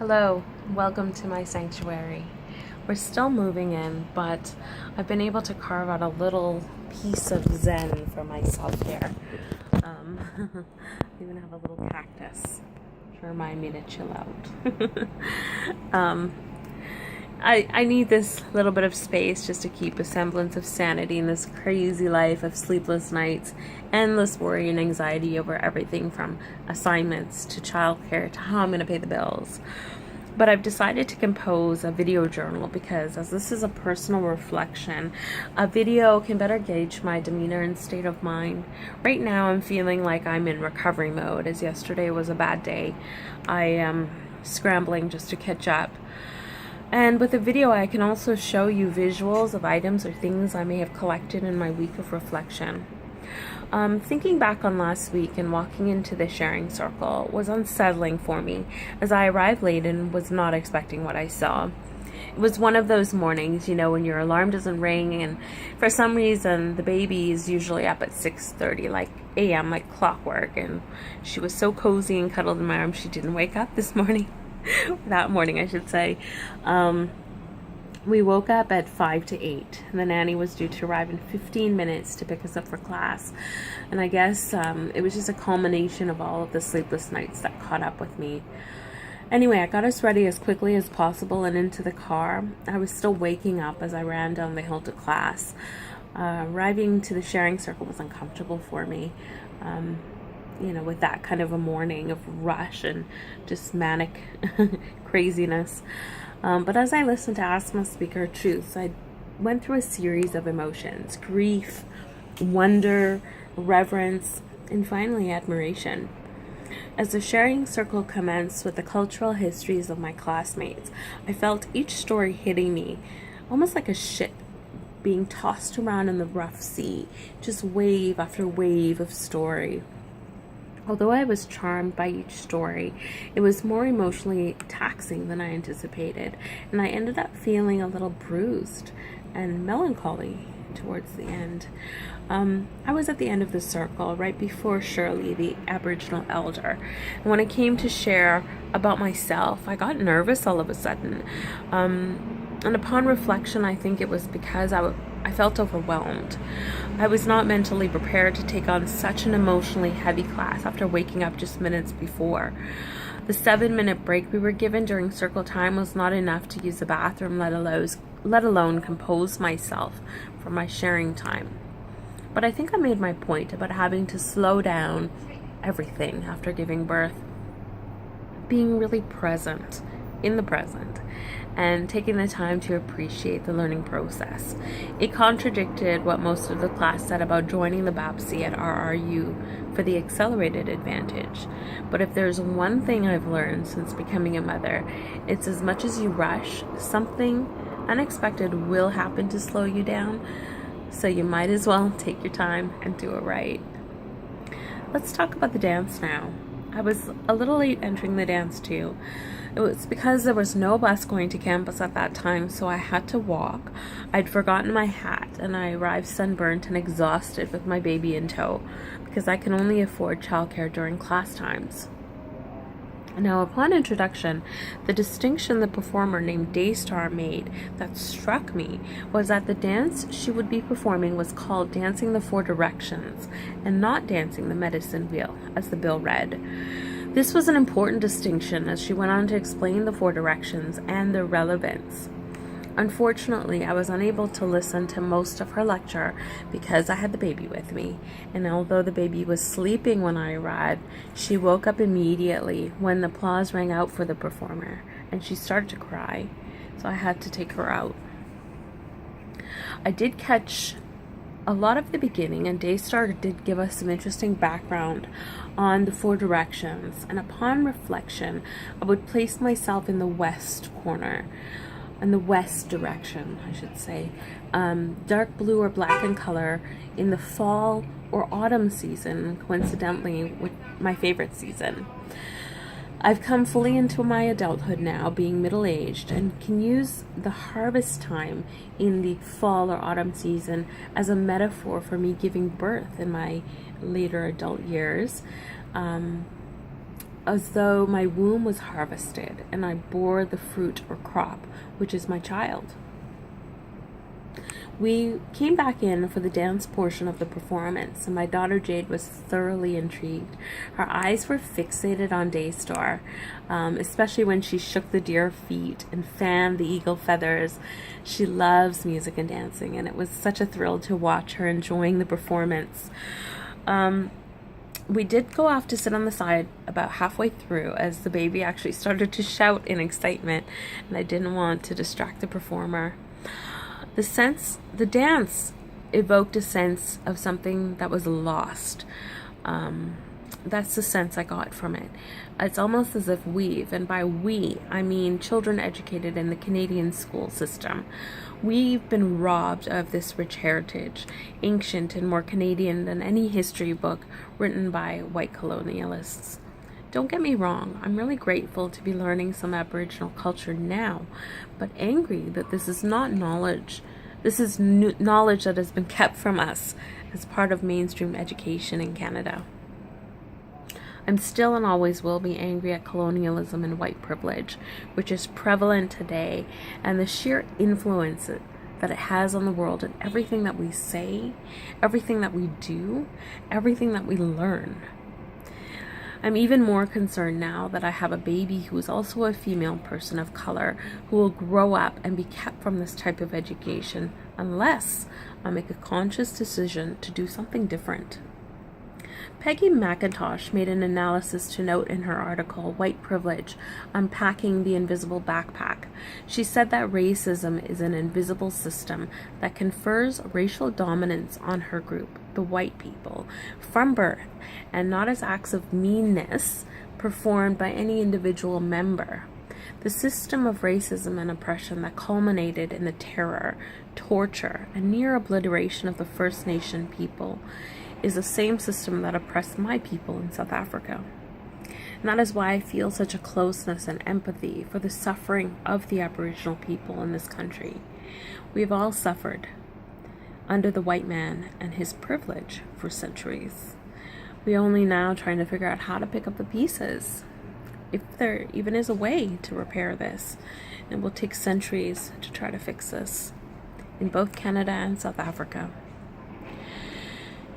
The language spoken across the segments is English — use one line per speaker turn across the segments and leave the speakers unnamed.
Hello, welcome to my sanctuary. We're still moving in, but I've been able to carve out a little piece of zen for myself here. I even have a little cactus to remind me to chill out. um, I need this little bit of space just to keep a semblance of sanity in this crazy life of sleepless nights, endless worry and anxiety over everything from assignments to childcare to how I'm going to pay the bills. But I've decided to compose a video journal because, as this is a personal reflection, a video can better gauge my demeanor and state of mind. Right now, I'm feeling like I'm in recovery mode, as yesterday was a bad day. I am scrambling just to catch up. And with the video, I can also show you visuals of items or things I may have collected in my week of reflection. Thinking back on last week and walking into the sharing circle was unsettling for me, as I arrived late and was not expecting what I saw. It was one of those mornings, when your alarm doesn't ring, and for some reason the baby is usually up at 6:30 a.m. like clockwork, and she was so cozy and cuddled in my arms she didn't wake up this morning. That morning, I should say. We woke up at 5 to 8. The nanny was due to arrive in 15 minutes to pick us up for class. And I guess it was just a culmination of all of the sleepless nights that caught up with me. Anyway, I got us ready as quickly as possible and into the car. I was still waking up as I ran down the hill to class. Arriving to the sharing circle was uncomfortable for me. With that kind of a morning of rush and just manic craziness. But as I listened to Asma speak her truths, I went through a series of emotions: grief, wonder, reverence, and finally admiration. As the sharing circle commenced with the cultural histories of my classmates, I felt each story hitting me, almost like a ship being tossed around in the rough sea, just wave after wave of story. Although I was charmed by each story, it was more emotionally taxing than I anticipated, and I ended up feeling a little bruised and melancholy towards the end. I was at the end of the circle, right before Shirley, the Aboriginal elder, and when I came to share about myself, I got nervous all of a sudden. And upon reflection, I think it was because I felt overwhelmed. I was not mentally prepared to take on such an emotionally heavy class after waking up just minutes before. The 7-minute break we were given during circle time was not enough to use the bathroom, let alone compose myself for my sharing time. But I think I made my point about having to slow down everything after giving birth, being really present in the present, and taking the time to appreciate the learning process. It contradicted what most of the class said about joining the BAPSI at RRU for the accelerated advantage. But if there's one thing I've learned since becoming a mother, it's as much as you rush, something unexpected will happen to slow you down, so you might as well take your time and do it right. Let's talk about the dance now. I was a little late entering the dance too. It was because there was no bus going to campus at that time, so I had to walk. I'd forgotten my hat, and I arrived sunburnt and exhausted with my baby in tow, because I can only afford childcare during class times. Now, upon introduction, the distinction the performer named Daystar made that struck me was that the dance she would be performing was called Dancing the Four Directions and not Dancing the Medicine Wheel, as the bill read. This was an important distinction, as she went on to explain the four directions and their relevance. Unfortunately, I was unable to listen to most of her lecture because I had the baby with me, and although the baby was sleeping when I arrived, she woke up immediately when the applause rang out for the performer, and she started to cry, so I had to take her out. I did catch a lot of the beginning, and Daystar did give us some interesting background on the four directions, and upon reflection, I would place myself in the west corner, in the west direction, I should say. Dark blue or black in color in the fall or autumn season, coincidentally with my favorite season. I've come fully into my adulthood now, being middle-aged, and can use the harvest time in the fall or autumn season as a metaphor for me giving birth in my later adult years. as though my womb was harvested and I bore the fruit or crop, which is my child. We came back in for the dance portion of the performance, and my daughter Jade was thoroughly intrigued. Her eyes were fixated on Daystar, especially when she shook the deer feet and fanned the eagle feathers. She loves music and dancing, and it was such a thrill to watch her enjoying the performance. We did go off to sit on the side about halfway through as the baby actually started to shout in excitement, and I didn't want to distract the performer. The dance evoked a sense of something that was lost. That's the sense I got from it. It's almost as if and by we, I mean children educated in the Canadian school system, we've been robbed of this rich heritage, ancient and more Canadian than any history book written by white colonialists. Don't get me wrong, I'm really grateful to be learning some Aboriginal culture now, but angry that this is not knowledge. This is knowledge that has been kept from us as part of mainstream education in Canada. I'm still and always will be angry at colonialism and white privilege, which is prevalent today, and the sheer influence that it has on the world and everything that we say, everything that we do, everything that we learn. I'm even more concerned now that I have a baby who is also a female person of color who will grow up and be kept from this type of education unless I make a conscious decision to do something different. Peggy McIntosh made an analysis to note in her article, White Privilege, Unpacking the Invisible Backpack. She said that racism is an invisible system that confers racial dominance on her group, the white people, from birth, and not as acts of meanness performed by any individual member. The system of racism and oppression that culminated in the terror, torture, and near obliteration of the First Nation people is the same system that oppressed my people in South Africa. And that is why I feel such a closeness and empathy for the suffering of the Aboriginal people in this country. We have all suffered under the white man and his privilege for centuries. We are only now trying to figure out how to pick up the pieces, if there even is a way to repair this. It will take centuries to try to fix this in both Canada and South Africa.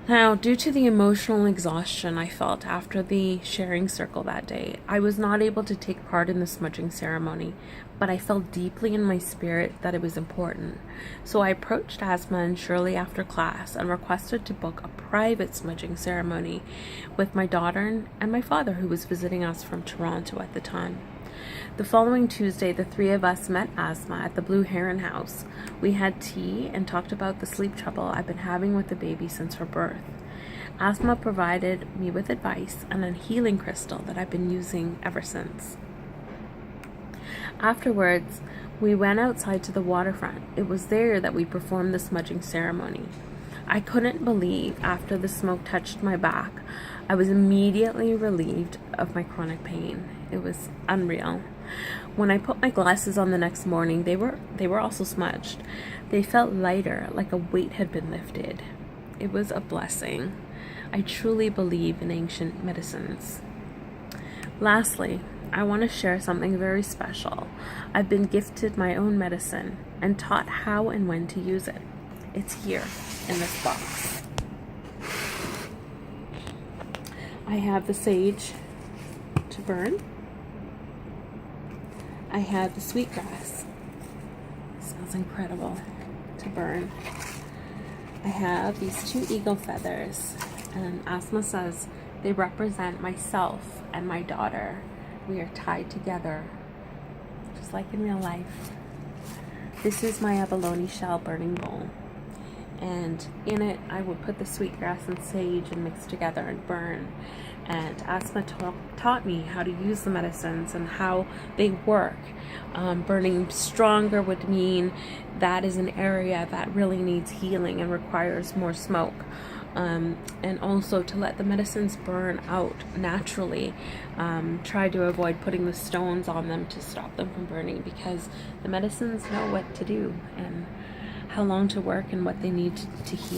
Now, due to the emotional exhaustion I felt after the sharing circle that day, I was not able to take part in the smudging ceremony, but I felt deeply in my spirit that it was important. So I approached Asma and Shirley after class and requested to book a private smudging ceremony with my daughter and my father, who was visiting us from Toronto at the time. The following Tuesday, the three of us met Asma at the Blue Heron House. We had tea and talked about the sleep trouble I've been having with the baby since her birth. Asma provided me with advice and a healing crystal that I've been using ever since. Afterwards, we went outside to the waterfront. It was there that we performed the smudging ceremony. I couldn't believe after the smoke touched my back, I was immediately relieved of my chronic pain. It was unreal. When I put my glasses on the next morning, they were also smudged. They felt lighter, like a weight had been lifted. It was a blessing. I truly believe in ancient medicines. Lastly, I want to share something very special. I've been gifted my own medicine and taught how and when to use it. It's here in this box. I have the sage to burn. I have the sweetgrass. It smells incredible to burn. I have these 2 eagle feathers, and Asma says they represent myself and my daughter. We are tied together, just like in real life. This is my abalone shell burning bowl, and in it I would put the sweetgrass and sage and mix together and burn. And Asma taught me how to use the medicines and how they work. Burning stronger would mean that is an area that really needs healing and requires more smoke. And also to let the medicines burn out naturally. Try to avoid putting the stones on them to stop them from burning, because the medicines know what to do and how long to work and what they need to heal.